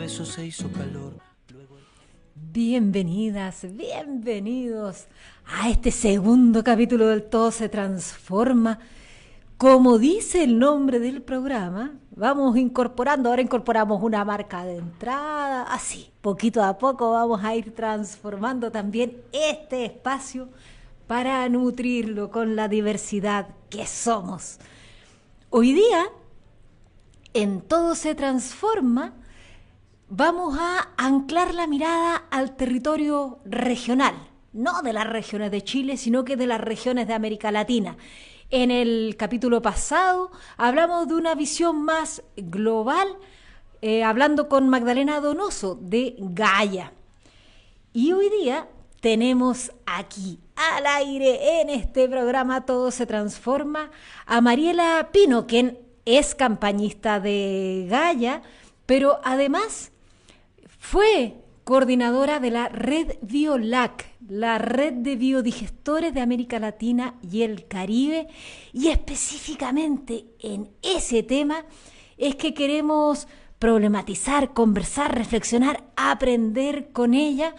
eso se hizo calor. Bienvenidas, bienvenidos a este segundo capítulo del Todo se transforma. Como dice el nombre del programa, vamos incorporando, ahora incorporamos una marca de entrada, así, poquito a poco vamos a ir transformando también este espacio para nutrirlo con la diversidad que somos. Hoy día, en Todo se transforma, vamos a anclar la mirada al territorio regional, no de las regiones de Chile, sino que de las regiones de América Latina. En el capítulo pasado hablamos de una visión más global, hablando con Magdalena Donoso de Gaia. Y hoy día tenemos aquí, al aire, en este programa Todo se transforma, a Mariela Pino, quien es campañista de Gaia, pero además fue coordinadora de la Red BioLac, la red de biodigestores de América Latina y el Caribe, y específicamente en ese tema es que queremos problematizar, conversar, reflexionar, aprender con ella,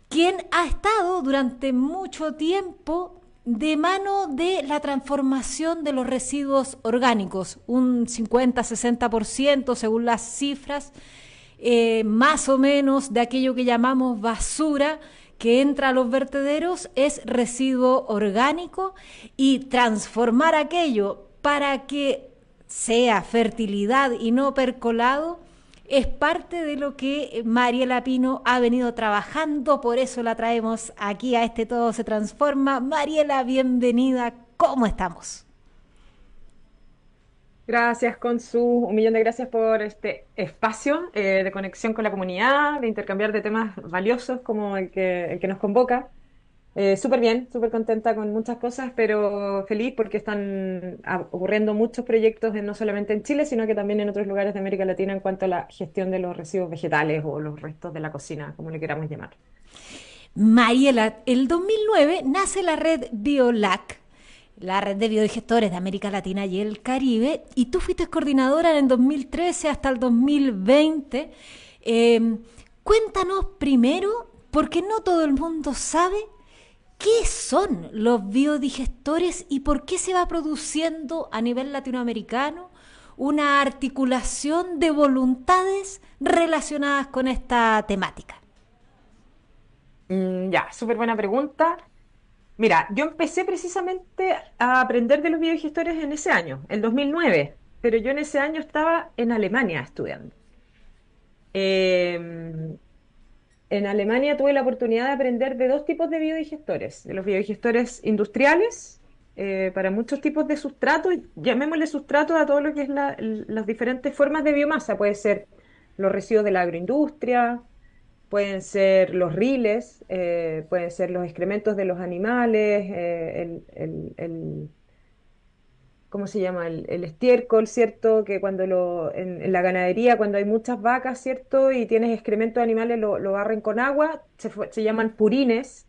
quien ha estado durante mucho tiempo de mano de la transformación de los residuos orgánicos, un 50-60% según las cifras, más o menos de aquello que llamamos basura que entra a los vertederos es residuo orgánico, y transformar aquello para que sea fertilidad y no percolado es parte de lo que Mariela Pino ha venido trabajando. Por eso la traemos aquí a este Todo se transforma. Mariela, bienvenida, ¿cómo estamos? Gracias, Consu. Un millón de gracias por este espacio de conexión con la comunidad, de intercambiar de temas valiosos como el que nos convoca. Súper bien, súper contenta con muchas cosas, pero feliz porque están ocurriendo muchos proyectos no solamente en Chile, sino que también en otros lugares de América Latina en cuanto a la gestión de los residuos vegetales o los restos de la cocina, como le queramos llamar. Mariela, el 2009 nace la red BioLac, la red de biodigestores de América Latina y el Caribe, y tú fuiste coordinadora en el 2013 hasta el 2020. Cuéntanos primero, porque no todo el mundo sabe qué son los biodigestores y por qué se va produciendo a nivel latinoamericano una articulación de voluntades relacionadas con esta temática. Ya, súper buena pregunta. Mira, yo empecé precisamente a aprender de los biodigestores en ese año, el 2009, pero yo en ese año estaba en Alemania estudiando. Em, en Alemania tuve la oportunidad de aprender de dos tipos de biodigestores, de los biodigestores industriales, para muchos tipos de sustratos, llamémosle sustratos a todo lo que es las diferentes formas de biomasa. Puede ser los residuos de la agroindustria, pueden ser los riles, pueden ser los excrementos de los animales, ¿cómo se llama? El estiércol, ¿cierto? Que cuando en la ganadería, cuando hay muchas vacas, ¿cierto? Y tienes excrementos de animales, lo barren con agua, se llaman purines,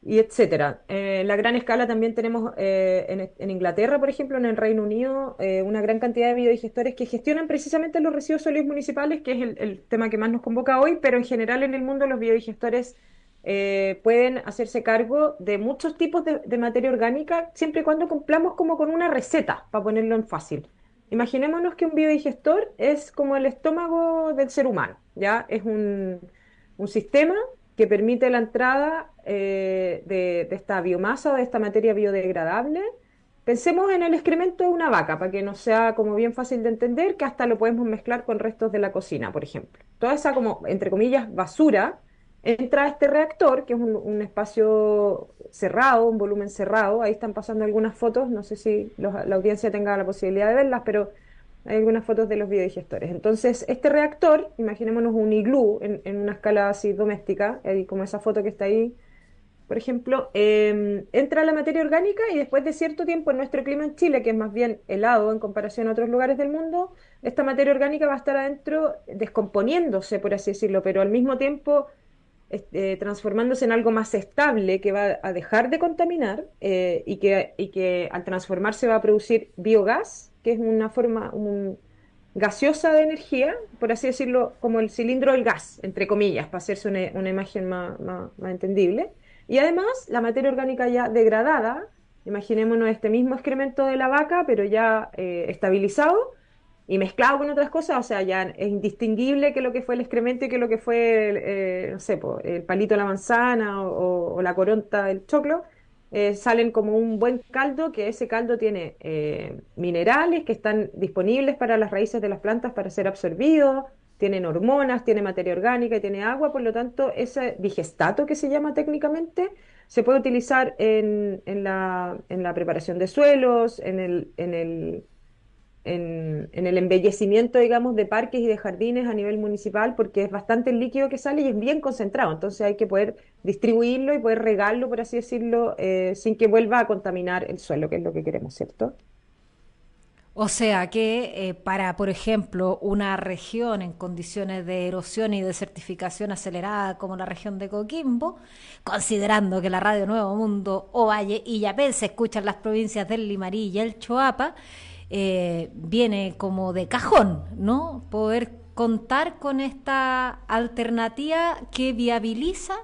y etcétera. En la gran escala también tenemos en Inglaterra, por ejemplo, en el Reino Unido, una gran cantidad de biodigestores que gestionan precisamente los residuos sólidos municipales, que es el tema que más nos convoca hoy, pero en general en el mundo los biodigestores pueden hacerse cargo de muchos tipos de materia orgánica, siempre y cuando cumplamos como con una receta, para ponerlo en fácil. Imaginémonos que un biodigestor es como el estómago del ser humano, ¿ya? Es un sistema que permite la entrada de esta biomasa o de esta materia biodegradable. Pensemos en el excremento de una vaca, para que nos sea como bien fácil de entender, que hasta lo podemos mezclar con restos de la cocina, por ejemplo. Toda esa como, entre comillas, basura entra a este reactor, que es un espacio cerrado, un volumen cerrado. Ahí están pasando algunas fotos, no sé si la audiencia tenga la posibilidad de verlas, pero hay algunas fotos de los biodigestores. Entonces, este reactor, imaginémonos un iglú en una escala así doméstica, como esa foto que está ahí, por ejemplo, entra la materia orgánica y después de cierto tiempo en nuestro clima en Chile, que es más bien helado en comparación a otros lugares del mundo, esta materia orgánica va a estar adentro descomponiéndose, por así decirlo, pero al mismo tiempo transformándose en algo más estable que va a dejar de contaminar, y que al transformarse va a producir biogás, que es una gaseosa de energía, por así decirlo, como el cilindro del gas, entre comillas, para hacerse una imagen más entendible. Y además, la materia orgánica ya degradada, imaginémonos este mismo excremento de la vaca, pero ya estabilizado y mezclado con otras cosas, o sea, ya es indistinguible que lo que fue el excremento y que lo que fue, no sé, po, el palito de la manzana o la coronta del choclo, salen como un buen caldo, que ese caldo tiene minerales que están disponibles para las raíces de las plantas para ser absorbidos, tienen hormonas, tiene materia orgánica y tiene agua, por lo tanto, ese digestato que se llama técnicamente se puede utilizar en la preparación de suelos, en el embellecimiento, digamos, de parques y de jardines a nivel municipal, porque es bastante el líquido que sale y es bien concentrado. Entonces hay que poder distribuirlo y poder regarlo, por así decirlo, sin que vuelva a contaminar el suelo, que es lo que queremos, ¿cierto? O sea que para, por ejemplo, una región en condiciones de erosión y desertificación acelerada como la región de Coquimbo, considerando que la radio Nuevo Mundo, Ovalle y Yapel se escuchan las provincias del Limarí y el Choapa, viene como de cajón, ¿no? Poder contar con esta alternativa que viabiliza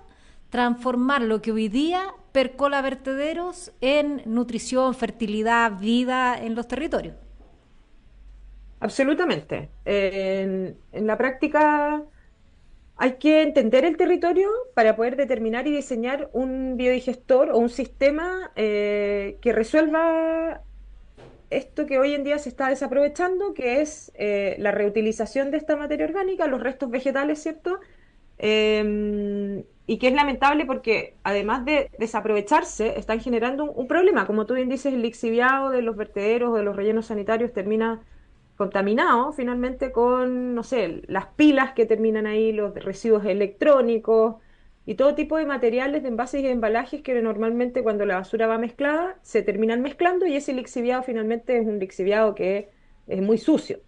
transformar lo que hoy día percola vertederos en nutrición, fertilidad, vida en los territorios. Absolutamente. En la práctica hay que entender el territorio para poder determinar y diseñar un biodigestor o un sistema que resuelva esto que hoy en día se está desaprovechando, que es la reutilización de esta materia orgánica, los restos vegetales, ¿cierto? Y que es lamentable porque además de desaprovecharse, están generando un problema. Como tú bien dices, el lixiviado de los vertederos o de los rellenos sanitarios termina contaminado finalmente con, no sé, las pilas que terminan ahí, los residuos electrónicos y todo tipo de materiales de envases y de embalajes que normalmente cuando la basura va mezclada se terminan mezclando y ese lixiviado finalmente es un lixiviado que es muy sucio.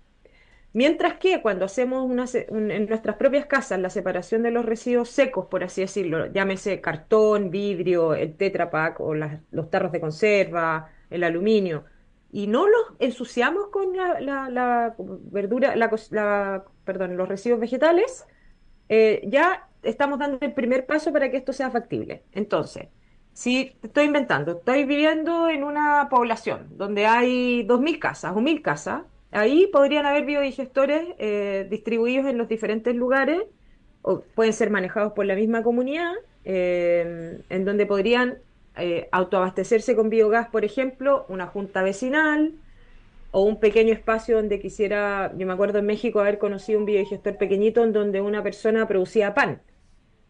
Mientras que cuando hacemos en nuestras propias casas la separación de los residuos secos, por así decirlo, llámese cartón, vidrio, el Tetra Pak o los tarros de conserva, el aluminio, y no los ensuciamos con la verdura, perdón, los residuos vegetales, ya estamos dando el primer paso para que esto sea factible. Entonces, si te estoy inventando, estoy viviendo en una población donde hay 2.000 casas o 1.000 casas, ahí podrían haber biodigestores distribuidos en los diferentes lugares, o pueden ser manejados por la misma comunidad, en donde podrían autoabastecerse con biogás, por ejemplo, una junta vecinal o un pequeño espacio donde quisiera, yo me acuerdo en México haber conocido un biodigestor pequeñito en donde una persona producía pan.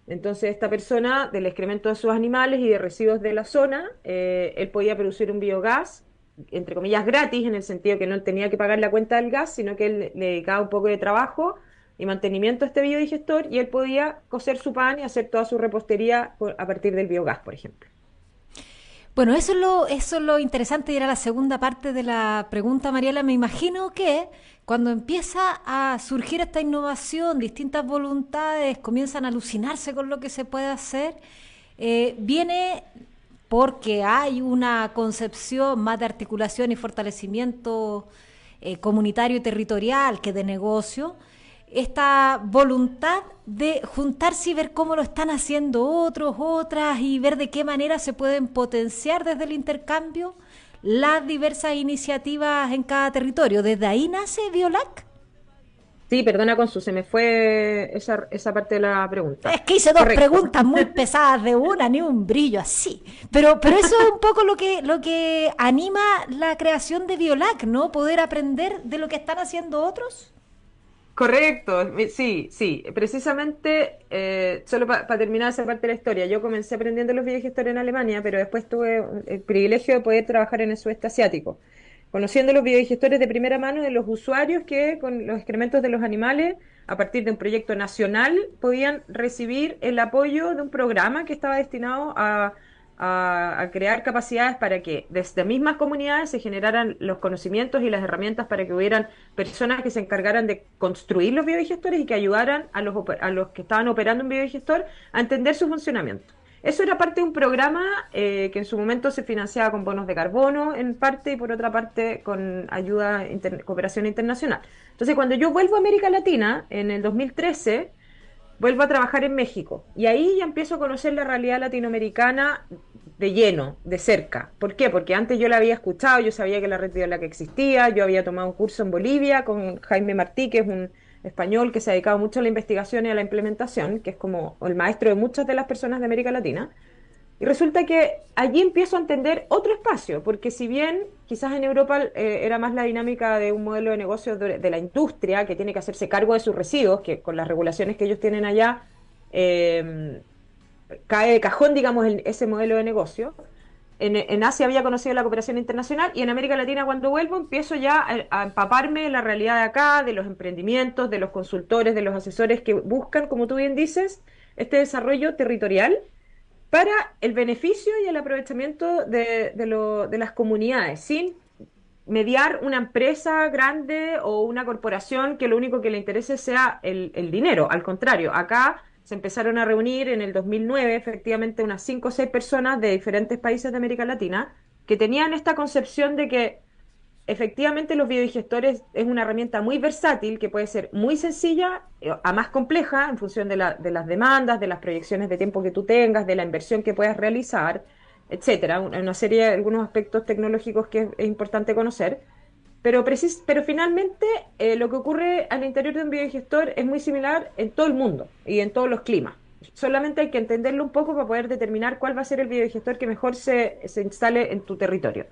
Entonces esta persona, del excremento de sus animales y de residuos de la zona, él podía producir un biogás, entre comillas, gratis, en el sentido que no tenía que pagar la cuenta del gas, sino que él le dedicaba un poco de trabajo y mantenimiento a este biodigestor y él podía cocer su pan y hacer toda su repostería a partir del biogás, por ejemplo. Bueno, eso es lo interesante y era la segunda parte de la pregunta, Mariela. Me imagino que cuando empieza a surgir esta innovación, distintas voluntades comienzan a alucinarse con lo que se puede hacer, viene porque hay una concepción más de articulación y fortalecimiento comunitario y territorial que de negocio, esta voluntad de juntarse y ver cómo lo están haciendo otros, otras, y ver de qué manera se pueden potenciar desde el intercambio las diversas iniciativas en cada territorio. ¿Desde ahí nace Biolac? Sí, perdona, Consu, se me fue esa parte de la pregunta. Es que hice dos Correcto. preguntas muy pesadas de una, ni un brillo así. Pero eso es un poco lo que anima la creación de Biolac, ¿no? Poder aprender de lo que están haciendo otros. Correcto, sí, sí. Precisamente, solo para terminar esa parte de la historia, yo comencé aprendiendo los biodigestores en Alemania, pero después tuve el privilegio de poder trabajar en el sudeste asiático, conociendo los biodigestores de primera mano de los usuarios que con los excrementos de los animales, a partir de un proyecto nacional, podían recibir el apoyo de un programa que estaba destinado a crear capacidades para que desde mismas comunidades se generaran los conocimientos y las herramientas para que hubieran personas que se encargaran de construir los biodigestores y que ayudaran a los que estaban operando un biodigestor a entender su funcionamiento. Eso era parte de un programa que en su momento se financiaba con bonos de carbono en parte y por otra parte con ayuda, cooperación internacional. Entonces, cuando yo vuelvo a América Latina, en el 2013, vuelvo a trabajar en México. Y ahí ya empiezo a conocer la realidad latinoamericana de lleno, de cerca. ¿Por qué? Porque antes yo la había escuchado, yo sabía que la red Biolac existía, yo había tomado un curso en Bolivia con Jaime Martí, que es un español que se ha dedicado mucho a la investigación y a la implementación, que es como el maestro de muchas de las personas de América Latina. Y resulta que allí empiezo a entender otro espacio, porque si bien quizás en Europa era más la dinámica de un modelo de negocio de la industria que tiene que hacerse cargo de sus residuos, que con las regulaciones que ellos tienen allá eh, cae de cajón, digamos, ese modelo de negocio. En Asia había conocido la cooperación internacional y en América Latina cuando vuelvo empiezo ya a empaparme de la realidad de acá, de los emprendimientos, de los consultores, de los asesores que buscan, como tú bien dices, este desarrollo territorial para el beneficio y el aprovechamiento de las comunidades, sin mediar una empresa grande o una corporación que lo único que le interese sea el dinero. Al contrario, acá se empezaron a reunir en el 2009 efectivamente unas 5 o 6 personas de diferentes países de América Latina que tenían esta concepción de que efectivamente los biodigestores es una herramienta muy versátil que puede ser muy sencilla a más compleja en función de las demandas, de las proyecciones de tiempo que tú tengas, de la inversión que puedas realizar, etcétera. Una serie de algunos aspectos tecnológicos que es importante conocer. Pero finalmente lo que ocurre al interior de un biodigestor es muy similar en todo el mundo y en todos los climas. Solamente hay que entenderlo un poco para poder determinar cuál va a ser el biodigestor que mejor se instale en tu territorio.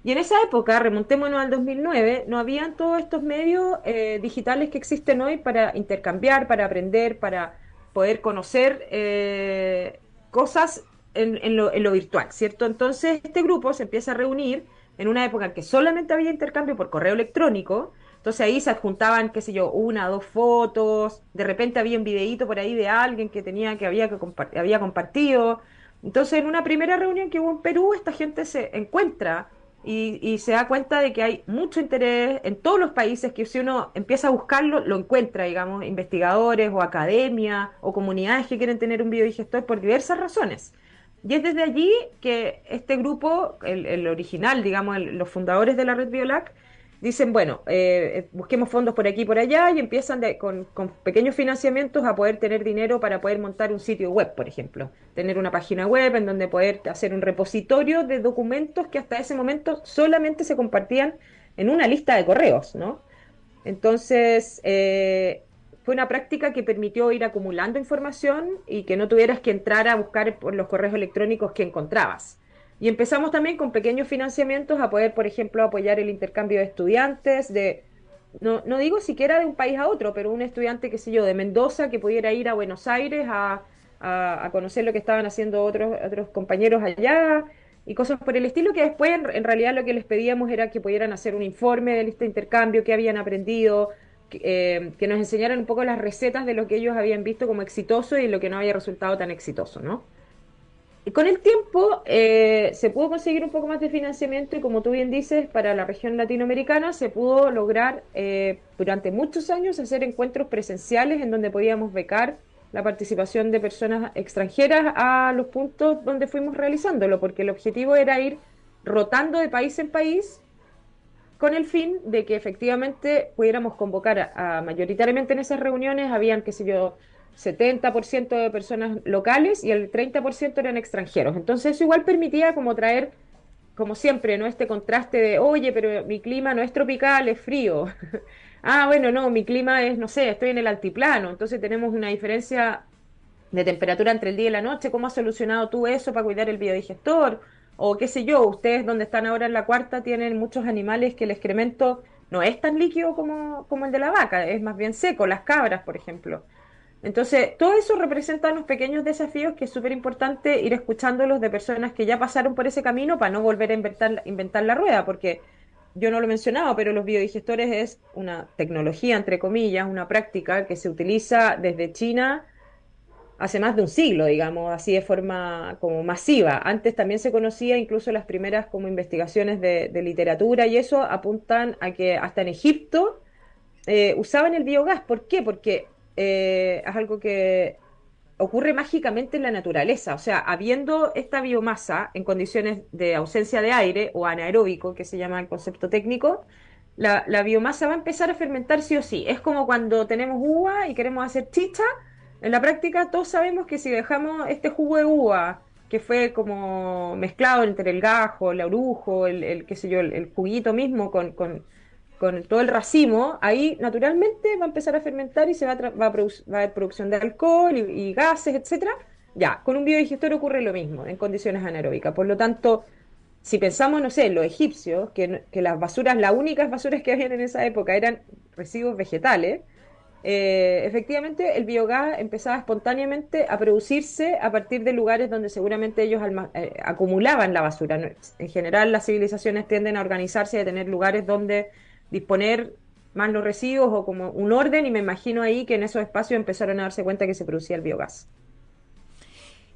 Y en esa época, remontémonos al 2009, no habían todos estos medios digitales que existen hoy para intercambiar, para aprender, para poder conocer cosas en lo virtual, ¿cierto? Entonces, este grupo se empieza a reunir en una época en que solamente había intercambio por correo electrónico. Entonces ahí se adjuntaban, qué sé yo, una, dos fotos, de repente había un videíto por ahí de alguien que había compartido. Entonces, en una primera reunión que hubo en Perú, esta gente se encuentra y se da cuenta de que hay mucho interés en todos los países, que si uno empieza a buscarlo, lo encuentra, digamos, investigadores o academia o comunidades que quieren tener un biodigestor por diversas razones. Y es desde allí que este grupo, el original, digamos, los fundadores de la red Biolac, dicen, bueno, busquemos fondos por aquí y por allá y empiezan con pequeños financiamientos a poder tener dinero para poder montar un sitio web, por ejemplo, tener una página web en donde poder hacer un repositorio de documentos que hasta ese momento solamente se compartían en una lista de correos, ¿no? Entonces, fue una práctica que permitió ir acumulando información y que no tuvieras que entrar a buscar por los correos electrónicos que encontrabas. Y empezamos también con pequeños financiamientos a poder, por ejemplo, apoyar el intercambio de estudiantes no digo siquiera de un país a otro, pero un estudiante, qué sé yo, de Mendoza que pudiera ir a Buenos Aires a conocer lo que estaban haciendo otros compañeros allá y cosas por el estilo, que después en realidad lo que les pedíamos era que pudieran hacer un informe de este intercambio, qué habían aprendido, que nos enseñaran un poco las recetas de lo que ellos habían visto como exitoso y lo que no había resultado tan exitoso, ¿no? Y con el tiempo se pudo conseguir un poco más de financiamiento y como tú bien dices, para la región latinoamericana se pudo lograr durante muchos años hacer encuentros presenciales en donde podíamos becar la participación de personas extranjeras a los puntos donde fuimos realizándolo, porque el objetivo era ir rotando de país en país con el fin de que efectivamente pudiéramos convocar mayoritariamente en esas reuniones, habían, qué sé yo, 70% de personas locales y el 30% eran extranjeros. Entonces eso igual permitía como traer, como siempre, ¿no? Este contraste de, oye, pero mi clima no es tropical, es frío. Ah, bueno, no, mi clima es, no sé, estoy en el altiplano, entonces tenemos una diferencia de temperatura entre el día y la noche. ¿Cómo has solucionado tú eso para cuidar el biodigestor? O qué sé yo, ustedes donde están ahora en la cuarta tienen muchos animales que el excremento no es tan líquido como el de la vaca, es más bien seco, las cabras, por ejemplo. Entonces, todo eso representa unos pequeños desafíos que es súper importante ir escuchándolos de personas que ya pasaron por ese camino para no volver a inventar la rueda, porque yo no lo he mencionado, pero los biodigestores es una tecnología, entre comillas, una práctica que se utiliza desde China hace más de un siglo, digamos, así de forma como masiva. Antes también se conocía, incluso las primeras como investigaciones de literatura y eso apuntan a que hasta en Egipto usaban el biogás. ¿Por qué? Porque es algo que ocurre mágicamente en la naturaleza. O sea, habiendo esta biomasa en condiciones de ausencia de aire o anaeróbico, que se llama el concepto técnico, la biomasa va a empezar a fermentar sí o sí. Es como cuando tenemos uva y queremos hacer chicha. En la práctica todos sabemos que si dejamos este jugo de uva, que fue como mezclado entre el gajo, el orujo, qué sé yo, el juguito mismo con todo el racimo, ahí naturalmente va a empezar a fermentar y va a haber producción de alcohol y gases, etcétera. Ya, con un biodigestor ocurre lo mismo, en condiciones anaeróbicas. Por lo tanto, si pensamos, no sé, en los egipcios, que las basuras, las únicas basuras que habían en esa época eran residuos vegetales, efectivamente el biogás empezaba espontáneamente a producirse a partir de lugares donde seguramente ellos acumulaban la basura, ¿no? En general las civilizaciones tienden a organizarse y a tener lugares donde disponer más los residuos o como un orden, y me imagino ahí que en esos espacios empezaron a darse cuenta que se producía el biogás.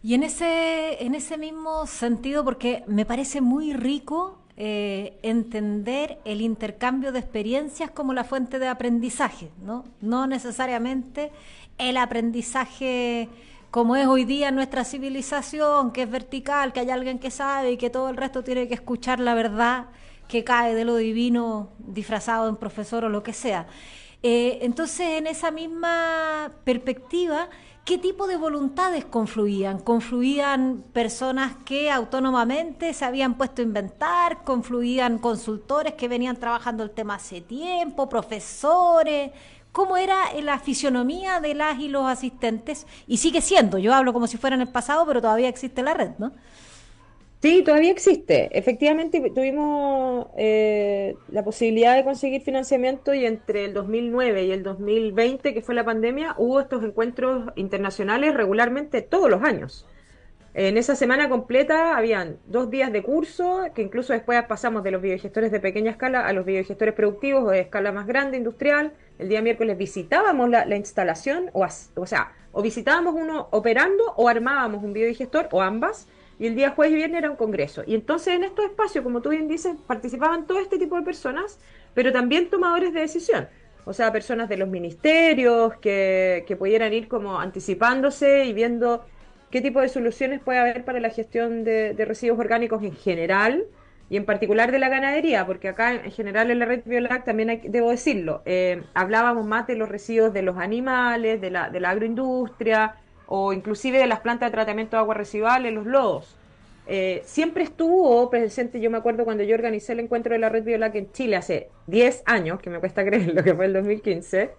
Y en ese mismo sentido, porque me parece muy rico entender el intercambio de experiencias como la fuente de aprendizaje, ¿no? No necesariamente el aprendizaje como es hoy día en nuestra civilización, que es vertical, que hay alguien que sabe y que todo el resto tiene que escuchar la verdad que cae de lo divino disfrazado en profesor o lo que sea. Entonces, en esa misma perspectiva, ¿qué tipo de voluntades confluían? ¿Confluían personas que autónomamente se habían puesto a inventar? ¿Confluían consultores que venían trabajando el tema hace tiempo? ¿Profesores? ¿Cómo era la fisionomía de las y los asistentes? Y sigue siendo, yo hablo como si fuera en el pasado, pero todavía existe la red, ¿no? Sí, todavía existe. Efectivamente, tuvimos la posibilidad de conseguir financiamiento y entre el 2009 y el 2020, que fue la pandemia, hubo estos encuentros internacionales regularmente todos los años. En esa semana completa habían 2 días de curso, que incluso después pasamos de los biodigestores de pequeña escala a los biodigestores productivos o de escala más grande, industrial. El día miércoles visitábamos la instalación, o sea, o visitábamos uno operando o armábamos un biodigestor, o ambas, y el día jueves y viernes era un congreso. Y entonces en estos espacios, como tú bien dices, participaban todo este tipo de personas, pero también tomadores de decisión. O sea, personas de los ministerios que pudieran ir como anticipándose y viendo qué tipo de soluciones puede haber para la gestión de residuos orgánicos en general y en particular de la ganadería, porque acá en general en la red Biolac también debo decirlo, hablábamos más de los residuos de los animales, de la agroindustria o inclusive de las plantas de tratamiento de aguas residuales, los lodos. Siempre estuvo presente, yo me acuerdo cuando yo organicé el encuentro de la red Biolac en Chile hace 10 años, que me cuesta creer lo que fue el 2015.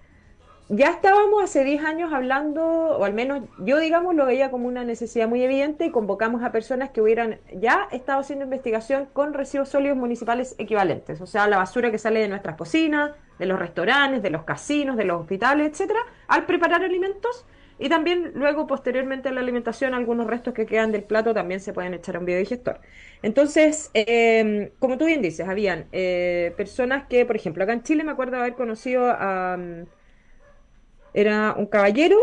Ya estábamos hace 10 años hablando, o al menos yo, digamos, lo veía como una necesidad muy evidente, y convocamos a personas que hubieran ya estado haciendo investigación con residuos sólidos municipales equivalentes, o sea, la basura que sale de nuestras cocinas, de los restaurantes, de los casinos, de los hospitales, etcétera, al preparar alimentos, y también luego, posteriormente a la alimentación, algunos restos que quedan del plato también se pueden echar a un biodigestor. Entonces, como tú bien dices, habían personas que, por ejemplo, acá en Chile me acuerdo haber conocido a... Era un caballero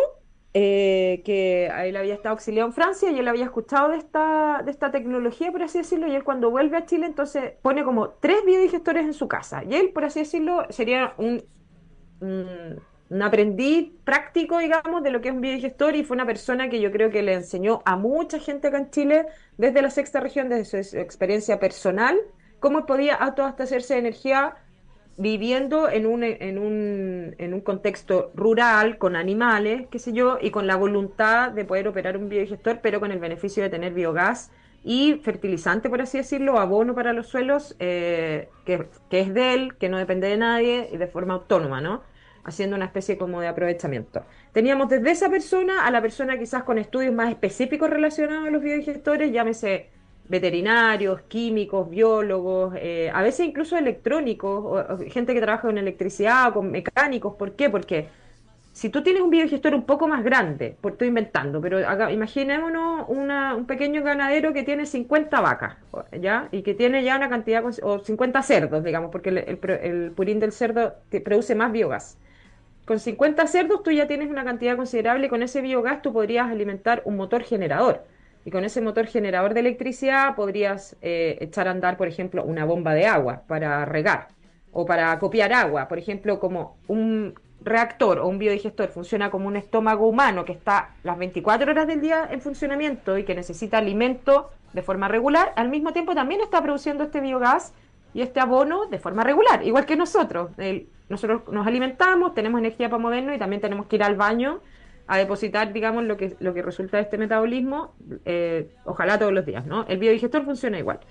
que a él había estado exiliado en Francia y él había escuchado de esta tecnología, por así decirlo, y él cuando vuelve a Chile entonces pone como 3 biodigestores en su casa. Y él, por así decirlo, sería un aprendiz práctico, digamos, de lo que es un biodigestor, y fue una persona que yo creo que le enseñó a mucha gente acá en Chile, desde la sexta región, desde su experiencia personal, cómo podía autoabastecerse de energía viviendo en un contexto rural, con animales, qué sé yo, y con la voluntad de poder operar un biodigestor, pero con el beneficio de tener biogás y fertilizante, por así decirlo, abono para los suelos, que es de él, que no depende de nadie y de forma autónoma, ¿no? Haciendo una especie como de aprovechamiento. Teníamos desde esa persona a la persona quizás con estudios más específicos relacionados a los biodigestores, llámese veterinarios, químicos, biólogos, a veces incluso electrónicos, o gente que trabaja con electricidad o con mecánicos. ¿Por qué? Porque si tú tienes un biodigestor un poco más grande, por estoy inventando, pero imaginémonos un pequeño ganadero que tiene 50 vacas, ¿ya? Y que tiene ya una cantidad, o 50 cerdos, digamos, porque el purín del cerdo que produce más biogás. Con 50 cerdos tú ya tienes una cantidad considerable, y con ese biogás tú podrías alimentar un motor generador. Y con ese motor generador de electricidad podrías echar a andar, por ejemplo, una bomba de agua para regar o para copiar agua. Por ejemplo, como un reactor o un biodigestor funciona como un estómago humano que está las 24 horas del día en funcionamiento y que necesita alimento de forma regular, al mismo tiempo también está produciendo este biogás y este abono de forma regular, igual que nosotros. Nosotros nos alimentamos, tenemos energía para movernos y también tenemos que ir al baño a depositar, digamos, lo que resulta de este metabolismo, ojalá todos los días, ¿no? El biodigestor funciona igual.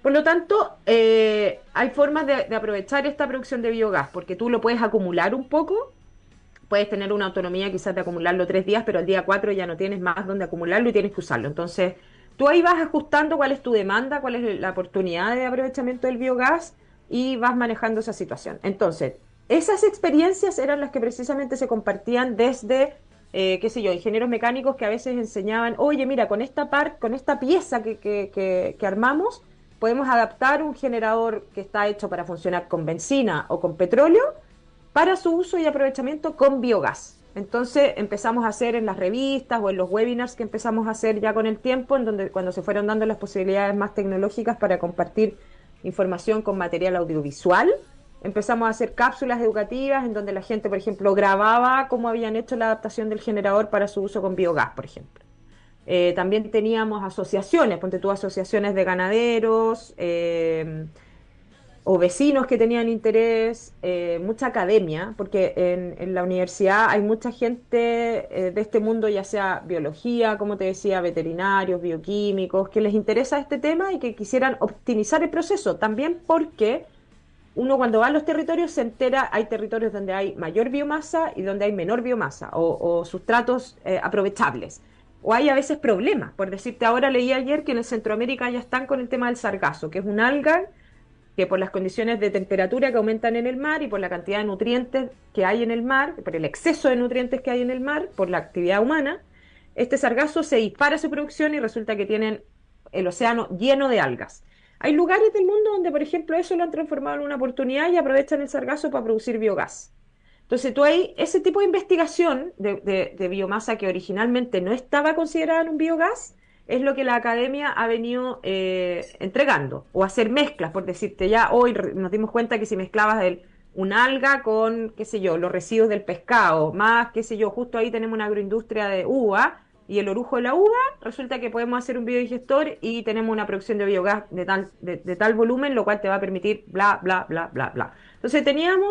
Por lo tanto, hay formas de aprovechar esta producción de biogás, porque tú lo puedes acumular un poco, puedes tener una autonomía quizás de acumularlo 3 días, pero al día 4 ya no tienes más donde acumularlo y tienes que usarlo. Entonces, tú ahí vas ajustando cuál es tu demanda, cuál es la oportunidad de aprovechamiento del biogás y vas manejando esa situación. Entonces, esas experiencias eran las que precisamente se compartían desde, qué sé yo, ingenieros mecánicos que a veces enseñaban, oye, mira, con esta con esta pieza que armamos, podemos adaptar un generador que está hecho para funcionar con benzina o con petróleo para su uso y aprovechamiento con biogás. Entonces empezamos a hacer en las revistas o en los webinars que empezamos a hacer ya con el tiempo, en donde cuando se fueron dando las posibilidades más tecnológicas para compartir información con material audiovisual, empezamos a hacer cápsulas educativas en donde la gente, por ejemplo, grababa cómo habían hecho la adaptación del generador para su uso con biogás, por ejemplo. También teníamos asociaciones, ponte tú asociaciones de ganaderos, o vecinos que tenían interés, mucha academia, porque en la universidad hay mucha gente de este mundo, ya sea biología, como te decía, veterinarios, bioquímicos, que les interesa este tema y que quisieran optimizar el proceso, también porque uno cuando va a los territorios se entera, hay territorios donde hay mayor biomasa y donde hay menor biomasa, o sustratos aprovechables. O hay a veces problemas. Por decirte, ahora leí ayer que en el Centroamérica ya están con el tema del sargazo, que es un alga que por las condiciones de temperatura que aumentan en el mar y por la cantidad de nutrientes que hay en el mar, por el exceso de nutrientes que hay en el mar, por la actividad humana, este sargazo se dispara su producción y resulta que tienen el océano lleno de algas. Hay lugares del mundo donde, por ejemplo, eso lo han transformado en una oportunidad y aprovechan el sargazo para producir biogás. Entonces, tú hay ese tipo de investigación de biomasa que originalmente no estaba considerada en un biogás, es lo que la academia ha venido entregando, o hacer mezclas, por decirte, ya hoy nos dimos cuenta que si mezclabas un alga con, qué sé yo, los residuos del pescado, más, qué sé yo, justo ahí tenemos una agroindustria de uva, y el orujo de la uva, resulta que podemos hacer un biodigestor y tenemos una producción de biogás de tal volumen, lo cual te va a permitir bla, bla, bla, bla, bla. Entonces teníamos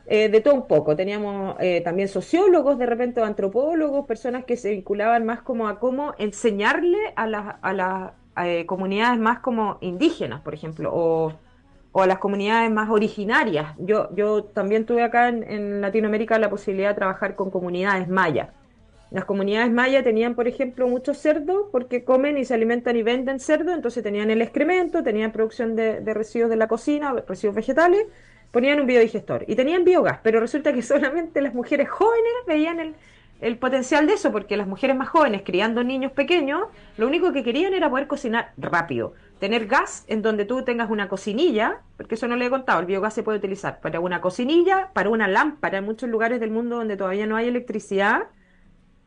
de todo un poco. Teníamos también sociólogos, de repente o antropólogos, personas que se vinculaban más como a cómo enseñarle a las comunidades más como indígenas, por ejemplo, o a las comunidades más originarias. Yo también tuve acá en Latinoamérica la posibilidad de trabajar con comunidades mayas. Las comunidades mayas tenían, por ejemplo, mucho cerdo porque comen y se alimentan y venden cerdo, entonces tenían el excremento, tenían producción de residuos de la cocina, residuos vegetales, ponían un biodigestor y tenían biogás, pero resulta que solamente las mujeres jóvenes veían el potencial de eso, porque las mujeres más jóvenes criando niños pequeños, lo único que querían era poder cocinar rápido, tener gas en donde tú tengas una cocinilla, porque eso no le he contado, el biogás se puede utilizar para una cocinilla, para una lámpara, en muchos lugares del mundo donde todavía no hay electricidad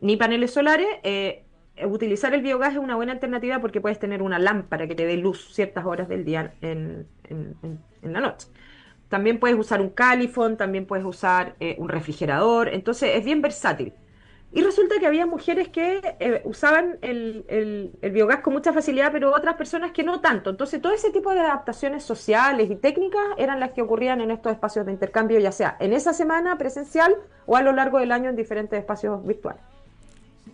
ni paneles solares, utilizar el biogás es una buena alternativa porque puedes tener una lámpara que te dé luz ciertas horas del día en la noche. También puedes usar un califón, también puedes usar un refrigerador, entonces es bien versátil. Y resulta que había mujeres que usaban el biogás con mucha facilidad, pero otras personas que no tanto. Entonces, todo ese tipo de adaptaciones sociales y técnicas eran las que ocurrían en estos espacios de intercambio, ya sea en esa semana presencial o a lo largo del año en diferentes espacios virtuales.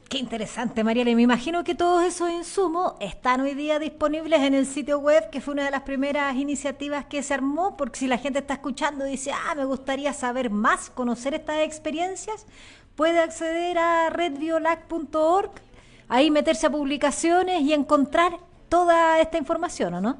Qué interesante, Mariela. Y me imagino que todos esos insumos están hoy día disponibles en el sitio web, que fue una de las primeras iniciativas que se armó, porque si la gente está escuchando y dice, me gustaría saber más, conocer estas experiencias, puede acceder a redbiolac.org, ahí meterse a publicaciones y encontrar toda esta información, ¿o no?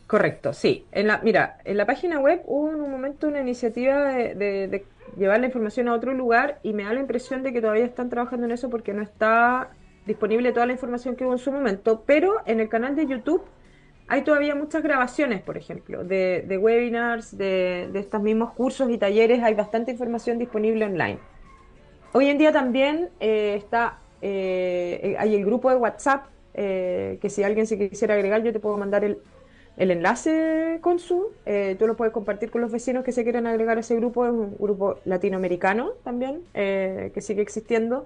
Correcto, sí. Mira, en la página web hubo en un momento una iniciativa de llevar la información a otro lugar y me da la impresión de que todavía están trabajando en eso porque no está disponible toda la información que hubo en su momento, pero en el canal de YouTube hay todavía muchas grabaciones, por ejemplo, de webinars, de estos mismos cursos y talleres, hay bastante información disponible online. Hoy en día también hay el grupo de WhatsApp, que si alguien se quisiera agregar, yo te puedo mandar el enlace con tú lo puedes compartir con los vecinos que se quieran agregar a ese grupo, es un grupo latinoamericano también, que sigue existiendo.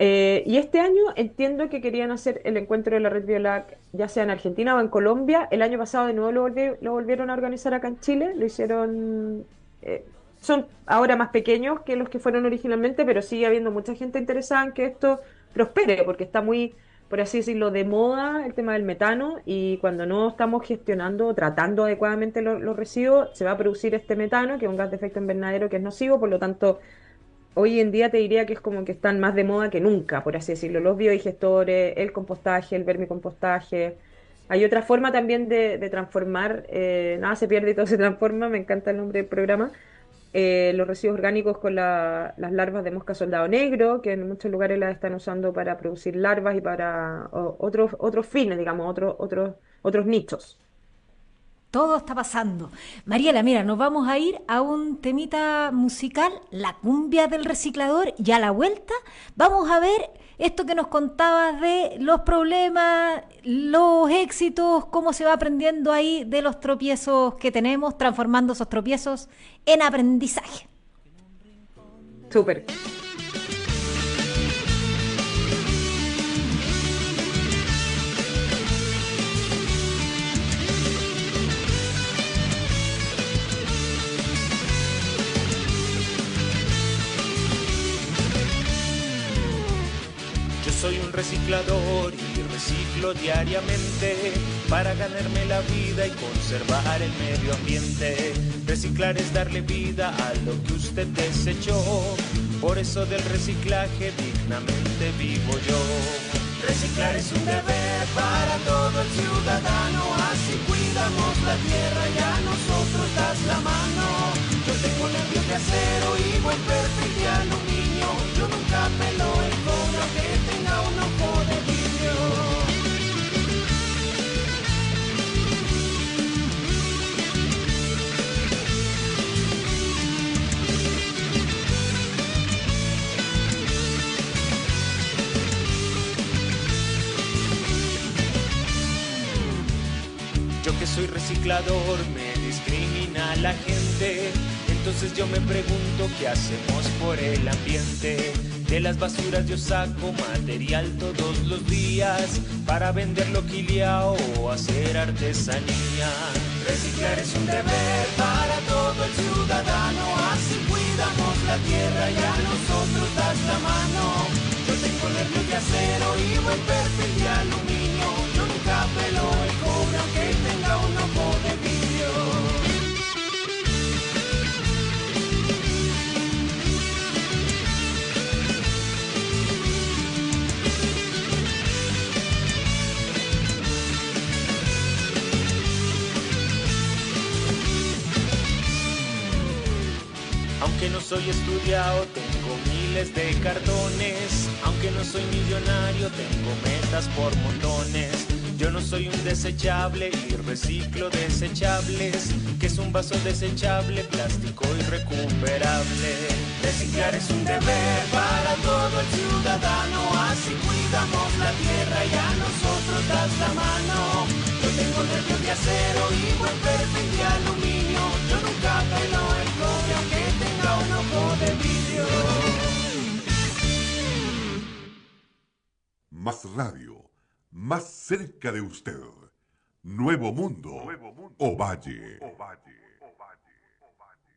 Y este año entiendo que querían hacer el encuentro de la Red Biolac, ya sea en Argentina o en Colombia. El año pasado de nuevo lo volvieron a organizar acá en Chile. Lo hicieron, son ahora más pequeños que los que fueron originalmente, pero sigue habiendo mucha gente interesada en que esto prospere, porque está muy, por así decirlo, de moda el tema del metano y cuando no estamos gestionando o tratando adecuadamente los residuos, se va a producir este metano, que es un gas de efecto invernadero que es nocivo, por lo tanto hoy en día te diría que es como que están más de moda que nunca, por así decirlo, los biodigestores, el compostaje, el vermicompostaje. Hay otra forma también de transformar, nada se pierde y todo se transforma, me encanta el nombre del programa, los residuos orgánicos con las larvas de mosca soldado negro, que en muchos lugares las están usando para producir larvas y para otros fines, digamos, otros nichos. Todo está pasando. Mariela, mira, nos vamos a ir a un temita musical, la cumbia del reciclador, y a la vuelta vamos a ver esto que nos contabas de los problemas, los éxitos, cómo se va aprendiendo ahí de los tropiezos que tenemos, transformando esos tropiezos en aprendizaje. Súper. Yo soy un reciclador y reciclo diariamente para ganarme la vida y conservar el medio ambiente. Reciclar es darle vida a lo que usted desechó, por eso del reciclaje dignamente vivo yo. Reciclar es un deber para todo el ciudadano, así cuidamos la tierra y a nosotros das la mano. Yo tengo nervios de acero y buen perfil de aluminio, yo nunca pelo el cobre aunque tenga un ojo de vidrio. Yo que soy reciclador, me discrimina la gente. Entonces yo me pregunto qué hacemos por el ambiente. De las basuras yo saco material todos los días para venderlo quileao o hacer artesanía. Reciclar es un deber para todo el ciudadano, así cuidamos la tierra y a nosotros das la mano. Yo tengo nervios de acero y buen perfil de aluminio, yo nunca pelo el cobre aunque tenga un ojo de vidrio. Aunque no soy estudiado, tengo miles de cartones. Aunque no soy millonario, tengo metas por montones. Yo no soy un desechable y reciclo desechables, que es un vaso desechable, plástico y recuperable. Reciclar es un deber para todo el ciudadano, así cuidamos la tierra y a nosotros das la mano. Yo tengo nervios de acero y buen perfil de aluminio, yo nunca pelo el cobre aunque tenga un ojo de vidrio. Más radio, más cerca de usted. Nuevo Mundo, Ovalle.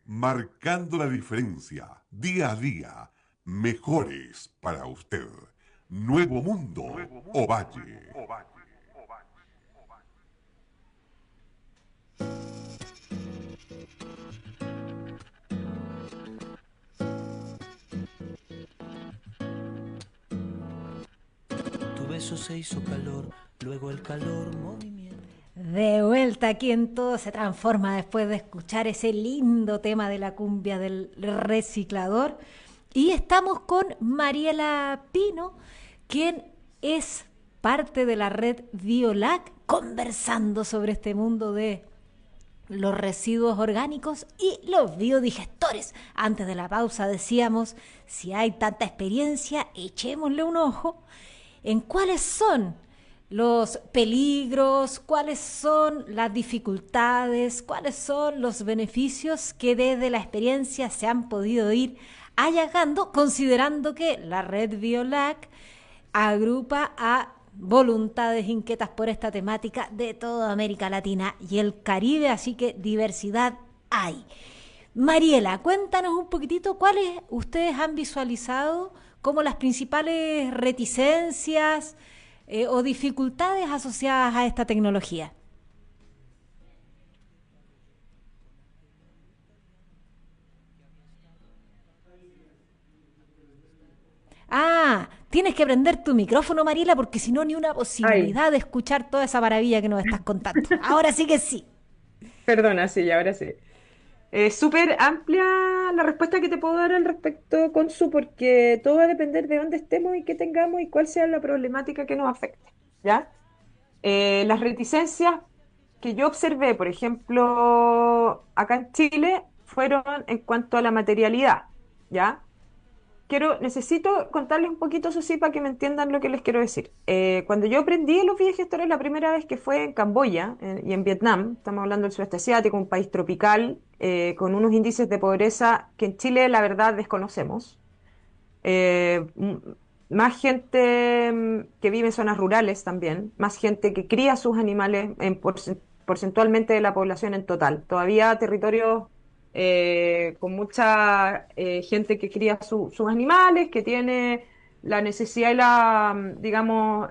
Marcando la diferencia, día a día, mejores para usted. Nuevo Mundo, Ovalle. Tu beso se hizo calor, luego el calor movimiento. De vuelta aquí en Todo se transforma después de escuchar ese lindo tema de la cumbia del reciclador. Y estamos con Mariela Pino, quien es parte de la red Biolac, conversando sobre este mundo de los residuos orgánicos y los biodigestores. Antes de la pausa decíamos, si hay tanta experiencia, echémosle un ojo en cuáles son los peligros, cuáles son las dificultades, cuáles son los beneficios que desde la experiencia se han podido ir allagando, considerando que la red Biolac agrupa a voluntades inquietas por esta temática de toda América Latina y el Caribe, así que diversidad hay. Mariela, cuéntanos un poquitito cuáles ustedes han visualizado como las principales reticencias o dificultades asociadas a esta tecnología. Ah, tienes que prender tu micrófono, Mariela, porque si no, ni una Ay, posibilidad de escuchar toda esa maravilla que nos estás contando. Ahora sí que sí. perdona, sí, ahora sí. Súper amplia la respuesta que te puedo dar al respecto, Consu, porque todo va a depender de dónde estemos y qué tengamos y cuál sea la problemática que nos afecte, ¿ya? Las reticencias que yo observé, por ejemplo, acá en Chile, fueron en cuanto a la materialidad, ¿ya? Necesito contarles un poquito, eso sí, para que me entiendan lo que les quiero decir. Cuando yo aprendí los videogestores la primera vez que fue en Camboya y en Vietnam, estamos hablando del sudeste asiático, un país tropical, con unos índices de pobreza que en Chile la verdad desconocemos. Eh, m- Más gente que vive en zonas rurales también, más gente que cría sus animales porcentualmente de la población en total. Todavía territorios con mucha gente que cría sus animales, que tiene la necesidad y digamos,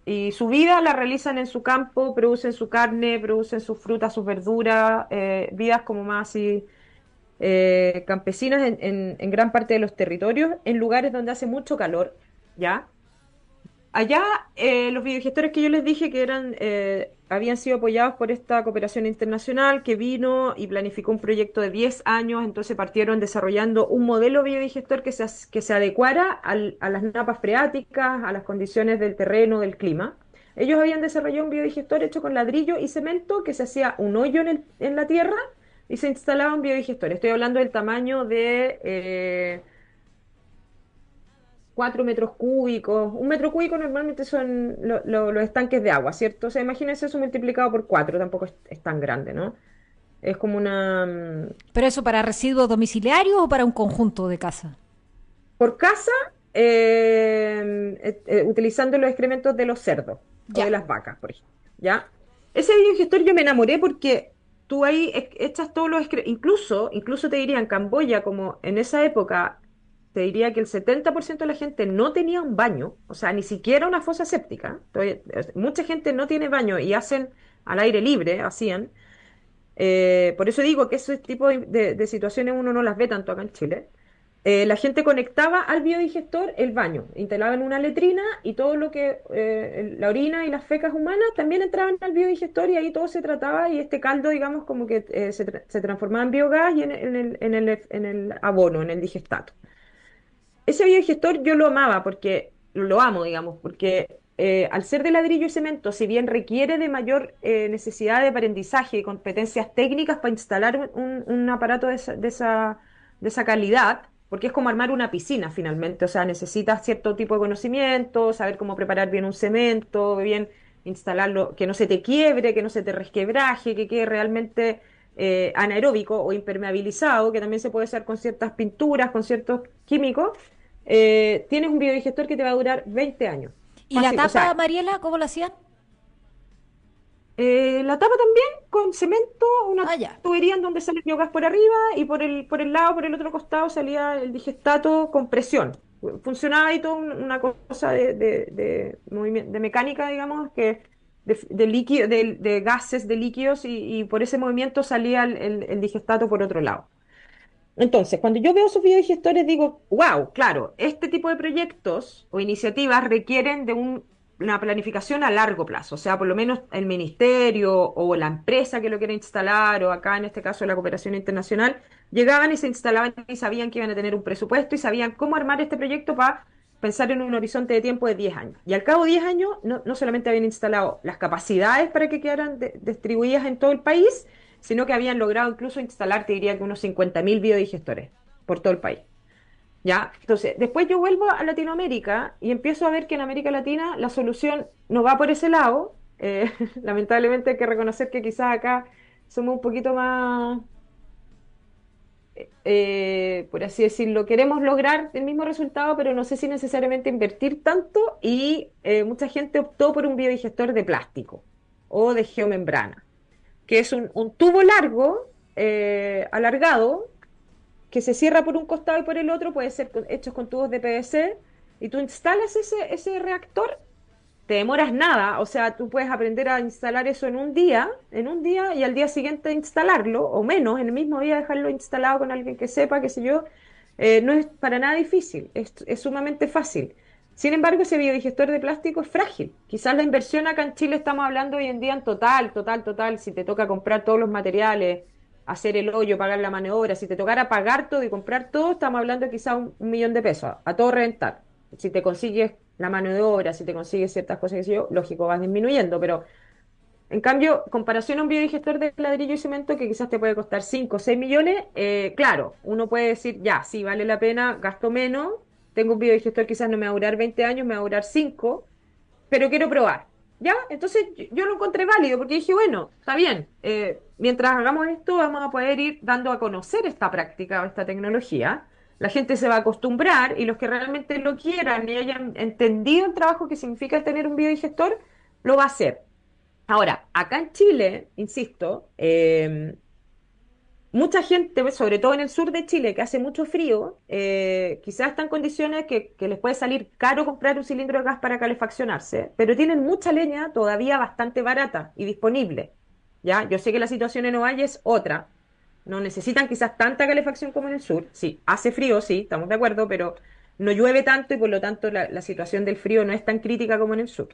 y su vida la realizan en su campo, producen su carne, producen sus frutas, sus verduras, vidas como más así campesinas en gran parte de los territorios, en lugares donde hace mucho calor, ¿ya? Allá, los videogestores que yo les dije que habían sido apoyados por esta cooperación internacional que vino y planificó un proyecto de 10 años, entonces partieron desarrollando un modelo biodigestor que se adecuara a las napas freáticas, a las condiciones del terreno, del clima. Ellos habían desarrollado un biodigestor hecho con ladrillo y cemento que se hacía un hoyo en la tierra y se instalaba un biodigestor. Estoy hablando del tamaño de 4 metros cúbicos. Un metro cúbico normalmente son los estanques de agua, ¿cierto? O sea, imagínense eso multiplicado por 4, tampoco es tan grande, ¿no? Es como ¿Pero eso para residuos domiciliarios o para un conjunto de casa? por casa, utilizando los excrementos de los cerdos o de Ya. las vacas, por ejemplo, ¿ya? Ese biogestor yo me enamoré porque tú ahí echas todos los incluso te diría en Camboya, como en esa época, te diría que el 70% de la gente no tenía un baño, o sea, ni siquiera una fosa séptica. Mucha gente no tiene baño y hacen al aire libre, hacían. Por eso digo que ese tipo de situaciones uno no las ve tanto acá en Chile. La gente conectaba al biodigestor el baño, instalaban una letrina y todo lo que la orina y las fecas humanas también entraban al biodigestor y ahí todo se trataba y este caldo, digamos, como que se transformaba en biogás y en el abono, en el digestato. Ese biodigestor yo lo amaba porque lo amo, digamos, porque al ser de ladrillo y cemento, si bien requiere de mayor necesidad de aprendizaje y competencias técnicas para instalar un aparato de esa calidad, porque es como armar una piscina finalmente, o sea, necesitas cierto tipo de conocimiento, saber cómo preparar bien un cemento, bien instalarlo, que no se te quiebre, que no se te resquebraje, que quede realmente anaeróbico o impermeabilizado, que también se puede hacer con ciertas pinturas, con ciertos químicos. Tienes un biodigestor que te va a durar 20 años. ¿Y la Fácil, o tapa, sea, Mariela, cómo la hacían? la tapa también con cemento, una Ah, ya. tubería en donde sale el biogás por arriba y por el lado, por el otro costado salía el digestato con presión. Funcionaba ahí toda una cosa de mecánica, digamos, que de líquido, de gases, de líquidos y por ese movimiento salía el digestato por otro lado. Entonces, cuando yo veo esos biodigestores, digo, wow, claro, este tipo de proyectos o iniciativas requieren de una planificación a largo plazo, o sea, por lo menos el ministerio o la empresa que lo quiere instalar, o acá en este caso la cooperación internacional, llegaban y se instalaban y sabían que iban a tener un presupuesto y sabían cómo armar este proyecto para pensar en un horizonte de tiempo de 10 años. Y al cabo de 10 años, no solamente habían instalado las capacidades para que quedaran distribuidas en todo el país, sino que habían logrado incluso instalar, te diría que unos 50.000 biodigestores por todo el país. ¿Ya? Entonces, después yo vuelvo a Latinoamérica y empiezo a ver que en América Latina la solución no va por ese lado. Lamentablemente hay que reconocer que quizás acá somos un poquito más por así decirlo, queremos lograr el mismo resultado, pero no sé si necesariamente invertir tanto y mucha gente optó por un biodigestor de plástico o de geomembrana, que es un tubo largo, alargado, que se cierra por un costado y por el otro, puede ser hechos con tubos de PVC, y tú instalas ese reactor, te demoras nada, o sea, tú puedes aprender a instalar eso en un día y al día siguiente instalarlo, o menos, en el mismo día dejarlo instalado con alguien que sepa, qué sé yo, no es para nada difícil, es sumamente fácil. Sin embargo, ese biodigestor de plástico es frágil. Quizás la inversión acá en Chile estamos hablando hoy en día en total, si te toca comprar todos los materiales, hacer el hoyo, pagar la mano de obra, si te tocara pagar todo y comprar todo, estamos hablando de quizás 1 millón de pesos, a todo reventar. Si te consigues la mano de obra, si te consigues ciertas cosas que sé yo, lógico, vas disminuyendo, pero en cambio, comparación a un biodigestor de ladrillo y cemento que quizás te puede costar 5 o 6 millones, claro, uno puede decir, ya, sí, vale la pena, gasto menos, tengo un biodigestor quizás no me va a durar 20 años, me va a durar 5, pero quiero probar. ¿Ya? Entonces yo lo encontré válido porque dije, bueno, está bien, mientras hagamos esto vamos a poder ir dando a conocer esta práctica o esta tecnología. La gente se va a acostumbrar y los que realmente lo quieran y hayan entendido el trabajo que significa tener un biodigestor, lo va a hacer. Ahora, acá en Chile, insisto, mucha gente, sobre todo en el sur de Chile, que hace mucho frío, quizás está en condiciones que les puede salir caro comprar un cilindro de gas para calefaccionarse, pero tienen mucha leña todavía bastante barata y disponible. ¿Ya? Yo sé que la situación en Ovalle es otra. No necesitan quizás tanta calefacción como en el sur. Sí, hace frío, sí, estamos de acuerdo, pero no llueve tanto y por lo tanto la situación del frío no es tan crítica como en el sur.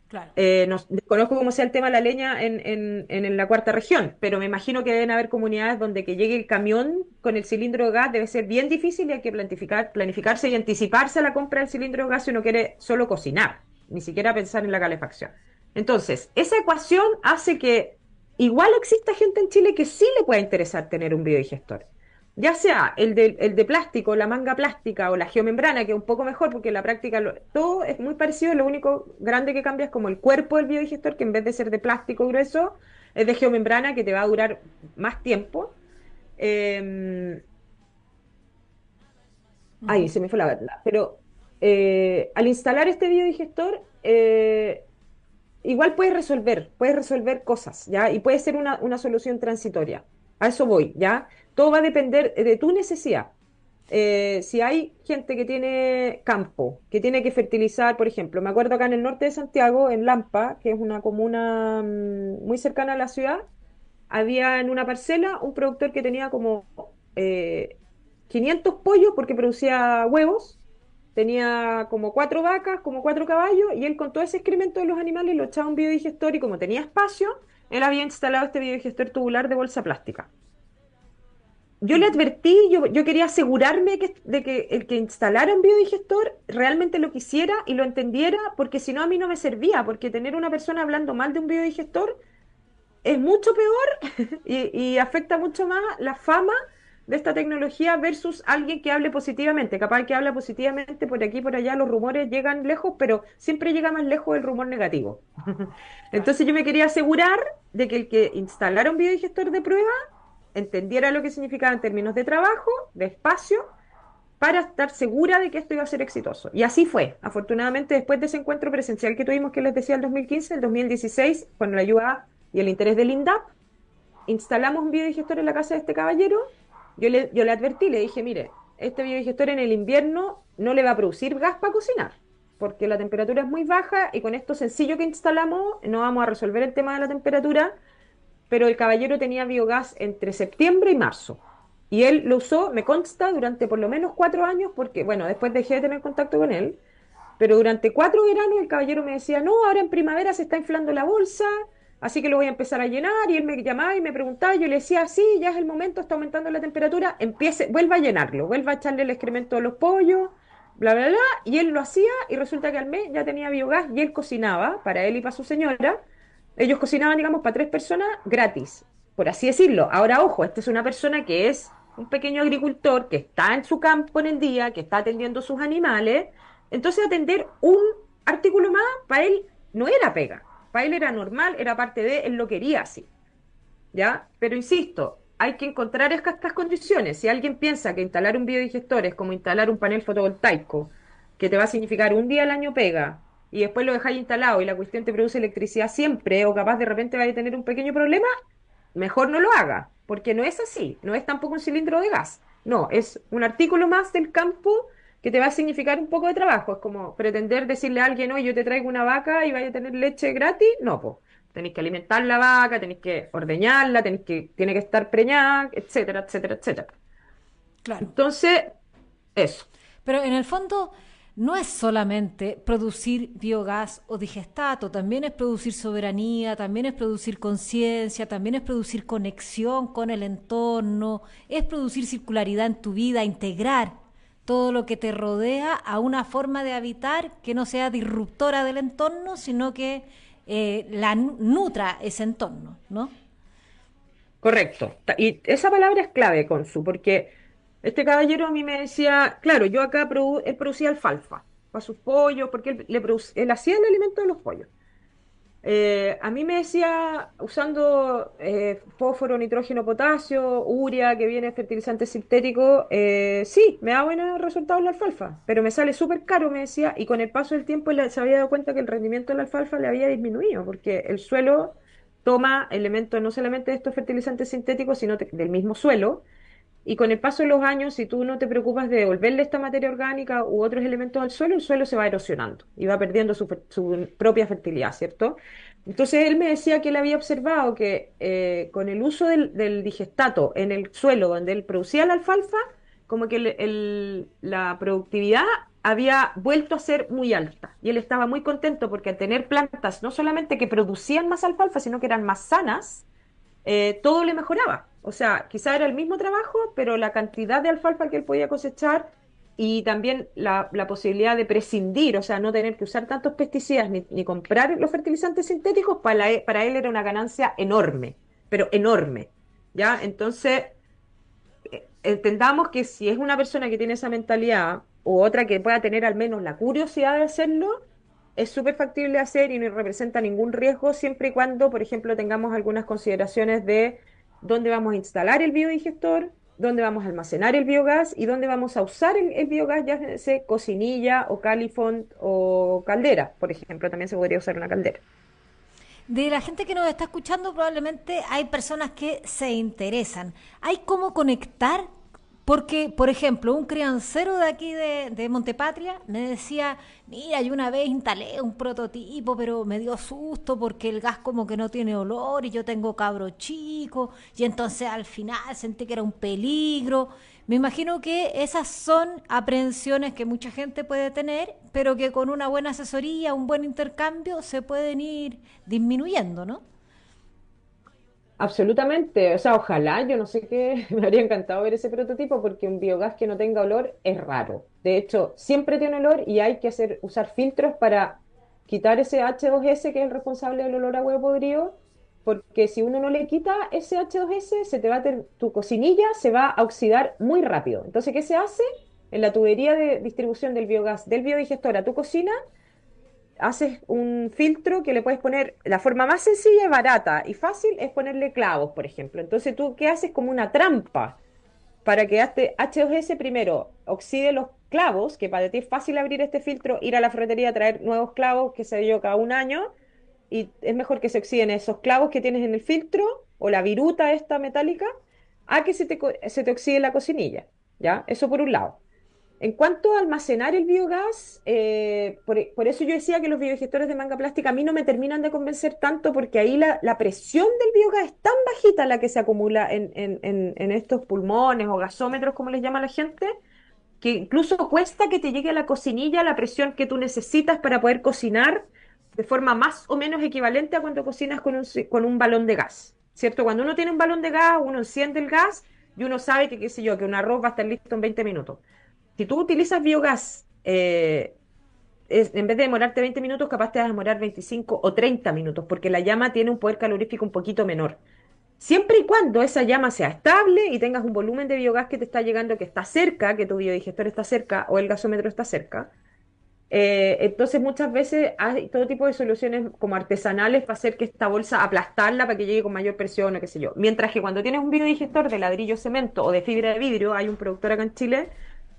Claro. No, desconozco cómo sea el tema de la leña en la cuarta región, pero me imagino que deben haber comunidades donde que llegue el camión con el cilindro de gas debe ser bien difícil y hay que planificarse y anticiparse a la compra del cilindro de gas si uno quiere solo cocinar, ni siquiera pensar en la calefacción. Entonces, esa ecuación hace que igual exista gente en Chile que sí le pueda interesar tener un biodigestor. Ya sea el de plástico, la manga plástica o la geomembrana, que es un poco mejor porque en la práctica todo es muy parecido, lo único grande que cambia es como el cuerpo del biodigestor, que en vez de ser de plástico grueso, es de geomembrana que te va a durar más tiempo. Eh, Ujú. Ahí se me fue la verdad. Pero al instalar este biodigestor, igual puedes resolver cosas, ¿ya? Y puede ser una solución transitoria. A eso voy, ¿ya? Todo va a depender de tu necesidad. Si hay gente que tiene campo, que tiene que fertilizar, por ejemplo, me acuerdo acá en el norte de Santiago, en Lampa, que es una comuna muy cercana a la ciudad, había en una parcela un productor que tenía como 500 pollos porque producía huevos, tenía como 4 vacas, como 4 caballos, y él con todo ese excremento de los animales lo echaba a un biodigestor y como tenía espacio, él había instalado este biodigestor tubular de bolsa plástica. Yo le advertí, yo quería asegurarme de que el que instalara un biodigestor realmente lo quisiera y lo entendiera, porque si no a mí no me servía, porque tener una persona hablando mal de un biodigestor es mucho peor y afecta mucho más la fama de esta tecnología versus alguien que hable positivamente. Capaz que habla positivamente por aquí y por allá, los rumores llegan lejos, pero siempre llega más lejos el rumor negativo. Claro. Entonces yo me quería asegurar de que el que instalara un biodigestor de prueba entendiera lo que significaba en términos de trabajo, de espacio, para estar segura de que esto iba a ser exitoso. Y así fue. Afortunadamente, después de ese encuentro presencial que tuvimos, que les decía el 2015, el 2016, con la ayuda y el interés del INDAP, instalamos un biodigestor en la casa de este caballero. Yo le advertí, le dije, mire, este biodigestor en el invierno no le va a producir gas para cocinar, porque la temperatura es muy baja y con esto sencillo que instalamos no vamos a resolver el tema de la temperatura, pero el caballero tenía biogás entre septiembre y marzo. Y él lo usó, me consta, durante por lo menos 4 años, porque, bueno, después dejé de tener contacto con él, pero durante 4 veranos el caballero me decía, no, ahora en primavera se está inflando la bolsa, así que lo voy a empezar a llenar, y él me llamaba y me preguntaba, y yo le decía, sí, ya es el momento, está aumentando la temperatura, empiece, vuelva a llenarlo, vuelva a echarle el excremento de los pollos, bla, bla, bla, y él lo hacía, y resulta que al mes ya tenía biogás, y él cocinaba, para él y para su señora, ellos cocinaban, digamos, para 3 personas gratis, por así decirlo. Ahora, ojo, esta es una persona que es un pequeño agricultor, que está en su campo en el día, que está atendiendo sus animales. Entonces, atender un artículo más, para él no era pega. Para él era normal, era parte de, él lo quería así. ¿Ya? Pero insisto, hay que encontrar estas condiciones. Si alguien piensa que instalar un biodigestor es como instalar un panel fotovoltaico, que te va a significar un día al año pega, y después lo dejáis instalado y la cuestión te produce electricidad siempre, o capaz de repente vaya a tener un pequeño problema, mejor no lo haga, porque no es así, no es tampoco un cilindro de gas. No, es un artículo más del campo que te va a significar un poco de trabajo. Es como pretender decirle a alguien, oye, yo te traigo una vaca y vaya a tener leche gratis. No, pues. Tenéis que alimentar la vaca, tenéis que ordeñarla, tiene que estar preñada, etcétera, etcétera, etcétera. Claro. Entonces, eso. Pero en el fondo no es solamente producir biogás o digestato, también es producir soberanía, también es producir conciencia, también es producir conexión con el entorno, es producir circularidad en tu vida, integrar todo lo que te rodea a una forma de habitar que no sea disruptora del entorno, sino que nutra ese entorno, ¿no? Correcto. Y esa palabra es clave, Consu, porque este caballero a mí me decía, claro, yo acá él producía alfalfa para sus pollos, porque él hacía el alimento de los pollos. A mí me decía, usando fósforo, nitrógeno, potasio, urea, que viene fertilizante sintético, sí, me da buenos resultados la alfalfa, pero me sale súper caro, me decía, y con el paso del tiempo se había dado cuenta que el rendimiento de la alfalfa le había disminuido, porque el suelo toma elementos no solamente de estos fertilizantes sintéticos, sino del mismo suelo, y con el paso de los años, si tú no te preocupas de devolverle esta materia orgánica u otros elementos al suelo, el suelo se va erosionando y va perdiendo su propia fertilidad, ¿cierto? Entonces él me decía que él había observado que con el uso del digestato en el suelo donde él producía la alfalfa, como que la productividad había vuelto a ser muy alta. Y él estaba muy contento porque al tener plantas no solamente que producían más alfalfa, sino que eran más sanas, todo le mejoraba. O sea, quizá era el mismo trabajo, pero la cantidad de alfalfa que él podía cosechar y también la posibilidad de prescindir, o sea, no tener que usar tantos pesticidas ni comprar los fertilizantes sintéticos, para él era una ganancia enorme, pero enorme. ¿Ya? Entonces, entendamos que si es una persona que tiene esa mentalidad u otra que pueda tener al menos la curiosidad de hacerlo, es súper factible hacer y no representa ningún riesgo siempre y cuando, por ejemplo, tengamos algunas consideraciones de dónde vamos a instalar el biodigestor, dónde vamos a almacenar el biogás y dónde vamos a usar el biogás, ya sea cocinilla o califont o caldera, por ejemplo, también se podría usar una caldera. De la gente que nos está escuchando, probablemente hay personas que se interesan. ¿Hay cómo conectar? Porque, por ejemplo, un criancero de aquí de Montepatria me decía, mira, yo una vez instalé un prototipo, pero me dio susto porque el gas como que no tiene olor y yo tengo cabro chico, y entonces al final sentí que era un peligro. Me imagino que esas son aprehensiones que mucha gente puede tener, pero que con una buena asesoría, un buen intercambio, se pueden ir disminuyendo, ¿no? Absolutamente, o sea, ojalá, yo no sé qué, me habría encantado ver ese prototipo porque un biogás que no tenga olor es raro. De hecho, siempre tiene olor y hay que usar filtros para quitar ese H2S que es el responsable del olor a huevo podrido, porque si uno no le quita ese H2S, tu cocinilla se va a oxidar muy rápido. Entonces, ¿qué se hace? En la tubería de distribución del biogás del biodigestor a tu cocina, haces un filtro que le puedes poner, la forma más sencilla, barata y fácil es ponerle clavos, por ejemplo. Entonces tú, ¿qué haces? Como una trampa para que este H2S primero oxide los clavos, que para ti es fácil abrir este filtro, ir a la ferretería, traer nuevos clavos, que se dio cada un año, y es mejor que se oxiden esos clavos que tienes en el filtro, o la viruta esta metálica, a que se te oxide la cocinilla, ¿ya? Eso por un lado. En cuanto a almacenar el biogás, por eso yo decía que los biodigestores de manga plástica a mí no me terminan de convencer tanto porque ahí la presión del biogás es tan bajita la que se acumula en estos pulmones o gasómetros, como les llama la gente, que incluso cuesta que te llegue a la cocinilla la presión que tú necesitas para poder cocinar de forma más o menos equivalente a cuando cocinas con un balón de gas, ¿cierto? Cuando uno tiene un balón de gas, uno enciende el gas y uno sabe que, qué sé yo, que un arroz va a estar listo en 20 minutos. Si tú utilizas biogás, en vez de demorarte 20 minutos, capaz te vas a demorar 25 o 30 minutos, porque la llama tiene un poder calorífico un poquito menor. Siempre y cuando esa llama sea estable y tengas un volumen de biogás que te está llegando, que está cerca, que tu biodigestor está cerca o el gasómetro está cerca, Entonces muchas veces hay todo tipo de soluciones como artesanales para hacer que esta bolsa aplastarla para que llegue con mayor presión o qué sé yo. Mientras que cuando tienes un biodigestor de ladrillo cemento o de fibra de vidrio, hay un productor acá en Chile,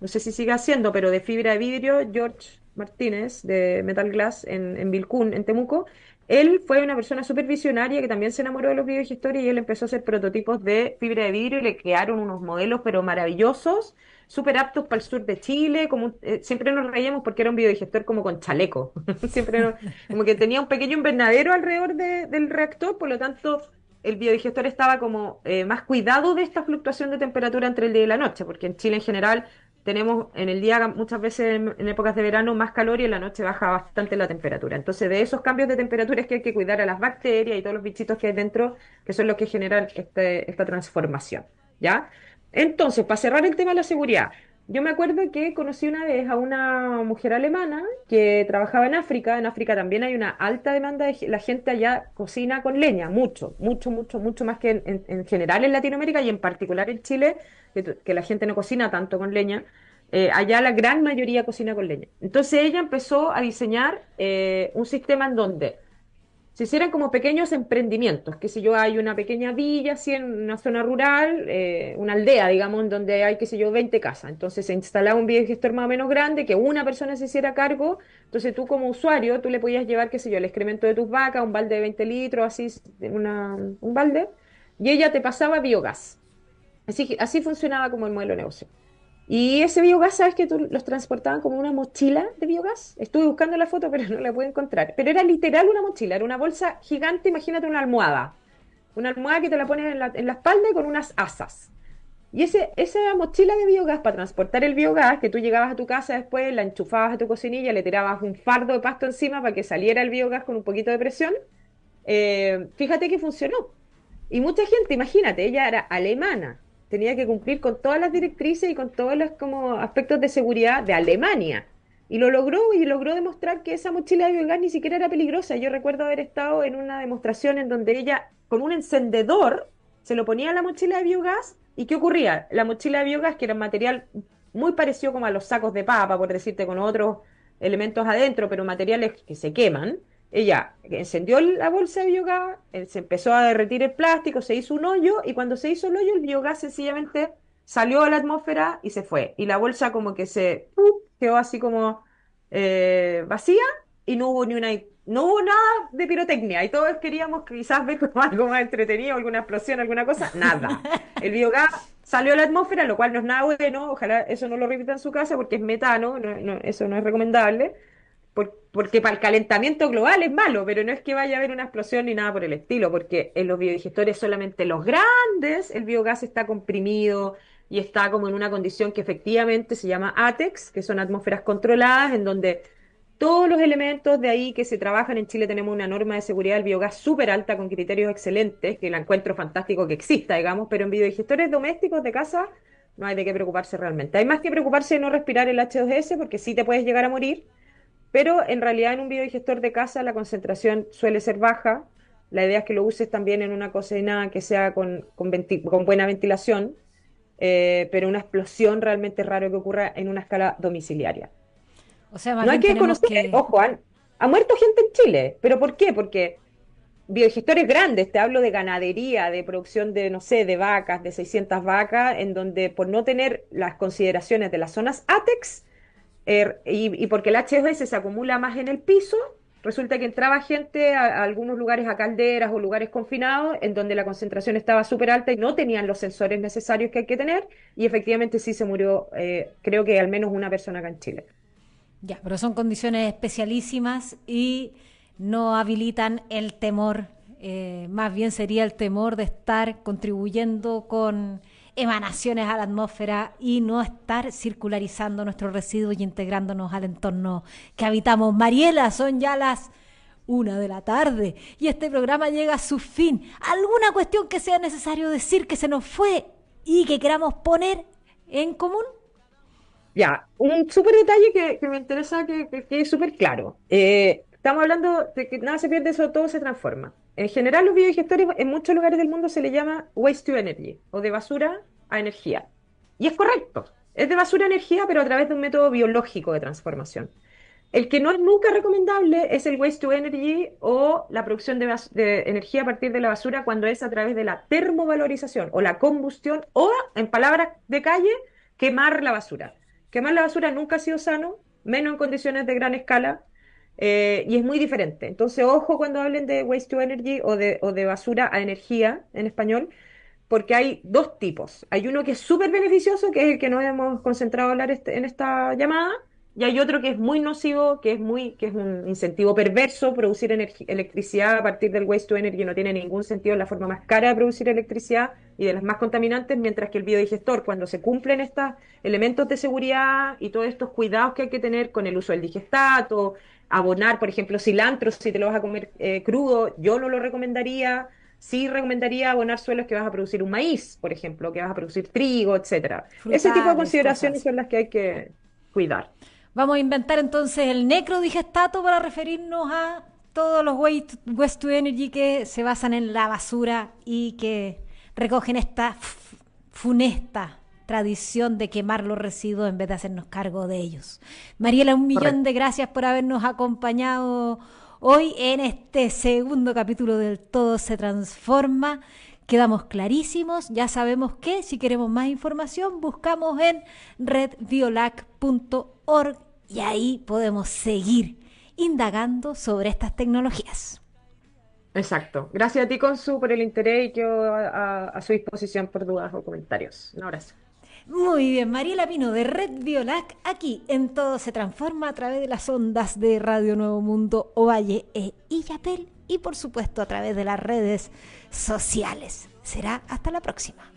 no sé si sigue haciendo, pero de fibra de vidrio, George Martínez de Metal Glass en Vilcún, en Temuco. Él fue una persona súper visionaria que también se enamoró de los biodigestores y él empezó a hacer prototipos de fibra de vidrio y le crearon unos modelos pero maravillosos, súper aptos para el sur de Chile, siempre nos reíamos porque era un biodigestor como con chaleco, como que tenía un pequeño invernadero alrededor del reactor, por lo tanto el biodigestor estaba como más cuidado de esta fluctuación de temperatura entre el día y la noche, porque en Chile en general tenemos en el día muchas veces en épocas de verano más calor y en la noche baja bastante la temperatura. Entonces de esos cambios de temperatura es que hay que cuidar a las bacterias y todos los bichitos que hay dentro, que son los que generan esta transformación, ¿ya? Entonces, para cerrar el tema de la seguridad, yo me acuerdo que conocí una vez a una mujer alemana que trabajaba en África. En África también hay una alta demanda la gente allá cocina con leña, mucho, mucho, mucho, mucho más que en general en Latinoamérica y en particular en Chile, que la gente no cocina tanto con leña. Allá la gran mayoría cocina con leña. Entonces ella empezó a diseñar un sistema en donde se hicieran como pequeños emprendimientos, que si yo, hay una pequeña villa, así en una zona rural, una aldea, digamos, en donde hay, qué sé yo, 20 casas. Entonces se instalaba un biogestor más o menos grande, que una persona se hiciera cargo. Entonces tú como usuario, tú le podías llevar, qué sé yo, el excremento de tus vacas, un balde de 20 litros, así, un balde, y ella te pasaba biogás. Así funcionaba como el modelo de negocio. Y ese biogás, ¿sabes que tú los transportaban como una mochila de biogás? Estuve buscando la foto, pero no la pude encontrar. Pero era literal una mochila, era una bolsa gigante, imagínate una almohada. Una almohada que te la pones en la espalda y con unas asas. Y esa mochila de biogás para transportar el biogás, que tú llegabas a tu casa después, la enchufabas a tu cocinilla, le tirabas un fardo de pasto encima para que saliera el biogás con un poquito de presión, fíjate que funcionó. Y mucha gente, imagínate, ella era alemana, tenía que cumplir con todas las directrices y con todos los como aspectos de seguridad de Alemania. Y lo logró y logró demostrar que esa mochila de biogás ni siquiera era peligrosa. Yo recuerdo haber estado en una demostración en donde ella con un encendedor se lo ponía a la mochila de biogás y ¿qué ocurría? La mochila de biogás, que era un material muy parecido como a los sacos de papa, por decirte, con otros elementos adentro, pero materiales que se queman. Ella encendió la bolsa de biogás, se empezó a derretir el plástico, se hizo un hoyo y cuando se hizo el hoyo el biogás sencillamente salió a la atmósfera y se fue. Y la bolsa como que quedó así como vacía y no hubo nada de pirotecnia. Y todos queríamos quizás ver como algo más entretenido, alguna explosión, alguna cosa. Nada. El biogás salió a la atmósfera, lo cual no es nada bueno. Ojalá eso no lo repita en su casa porque es metano, eso no es recomendable porque para el calentamiento global es malo, pero no es que vaya a haber una explosión ni nada por el estilo, porque en los biodigestores solamente los grandes, el biogás está comprimido y está como en una condición que efectivamente se llama ATEX, que son atmósferas controladas, en donde todos los elementos de ahí que se trabajan en Chile tenemos una norma de seguridad del biogás súper alta con criterios excelentes, que la encuentro fantástico que exista, digamos, pero en biodigestores domésticos de casa no hay de qué preocuparse realmente. Hay más que preocuparse de no respirar el H2S porque sí te puedes llegar a morir, pero en realidad en un biodigestor de casa la concentración suele ser baja. La idea es que lo uses también en una cocina que sea con buena ventilación, pero una explosión realmente es raro que ocurra en una escala domiciliaria. O sea, más No hay bien que tenemos desconocer, que... ojo, ha muerto gente en Chile, pero ¿por qué? Porque biodigestores grandes, te hablo de ganadería, de producción de, no sé, de vacas, de 600 vacas, en donde por no tener las consideraciones de las zonas ATEX, y porque el H2S se acumula más en el piso, resulta que entraba gente a algunos lugares, a calderas o lugares confinados, en donde la concentración estaba súper alta y no tenían los sensores necesarios que hay que tener, y efectivamente sí se murió, creo que al menos una persona acá en Chile. Ya, pero son condiciones especialísimas y no habilitan el temor. Más bien sería el temor de estar contribuyendo con emanaciones a la atmósfera y no estar circularizando nuestros residuos y integrándonos al entorno que habitamos. Mariela, son ya las 1 de la tarde y este programa llega a su fin. ¿Alguna cuestión que sea necesario decir que se nos fue y que queramos poner en común? Ya, un súper detalle que me interesa que quede súper claro. Estamos hablando de que nada se pierde, eso todo se transforma. En general, los biodigestores en muchos lugares del mundo se le llama waste to energy o de basura a energía. Y es correcto, es de basura a energía, pero a través de un método biológico de transformación. El que no es nunca recomendable es el waste to energy o la producción de energía a partir de la basura cuando es a través de la termovalorización o la combustión o, en palabras de calle, quemar la basura. Quemar la basura nunca ha sido sano, menos en condiciones de gran escala, y es muy diferente. Entonces, ojo cuando hablen de waste to energy o de basura a energía en español, porque hay dos tipos. Hay uno que es súper beneficioso, que es el que nos hemos concentrado a hablar en esta llamada, y hay otro que es muy nocivo, que es un incentivo perverso. Producir electricidad a partir del waste to energy no tiene ningún sentido, es la forma más cara de producir electricidad y de las más contaminantes, mientras que el biodigestor, cuando se cumplen estos elementos de seguridad y todos estos cuidados que hay que tener con el uso del digestato, abonar, por ejemplo, cilantro, si te lo vas a comer crudo, yo no lo recomendaría. Sí recomendaría abonar suelos que vas a producir un maíz, por ejemplo, que vas a producir trigo, etcétera. Ese tipo de Frutales, consideraciones cosas. son las que hay que cuidar. Vamos a inventar entonces el necrodigestato para referirnos a todos los waste to energy que se basan en la basura y que recogen esta funesta tradición de quemar los residuos en vez de hacernos cargo de ellos. Mariela, un millón Correcto. de gracias por habernos acompañado hoy en este segundo capítulo del Todo se transforma. Quedamos clarísimos, ya sabemos que si queremos más información buscamos en redbiolac.org y ahí podemos seguir indagando sobre estas tecnologías. Exacto. Gracias a ti, Consu, por el interés y quedo a su disposición por dudas o comentarios. Un abrazo. Muy bien, Mariela Pino de Red Biolac, aquí en Todo se transforma a través de las ondas de Radio Nuevo Mundo, Ovalle e Illapel y por supuesto a través de las redes sociales. Será hasta la próxima.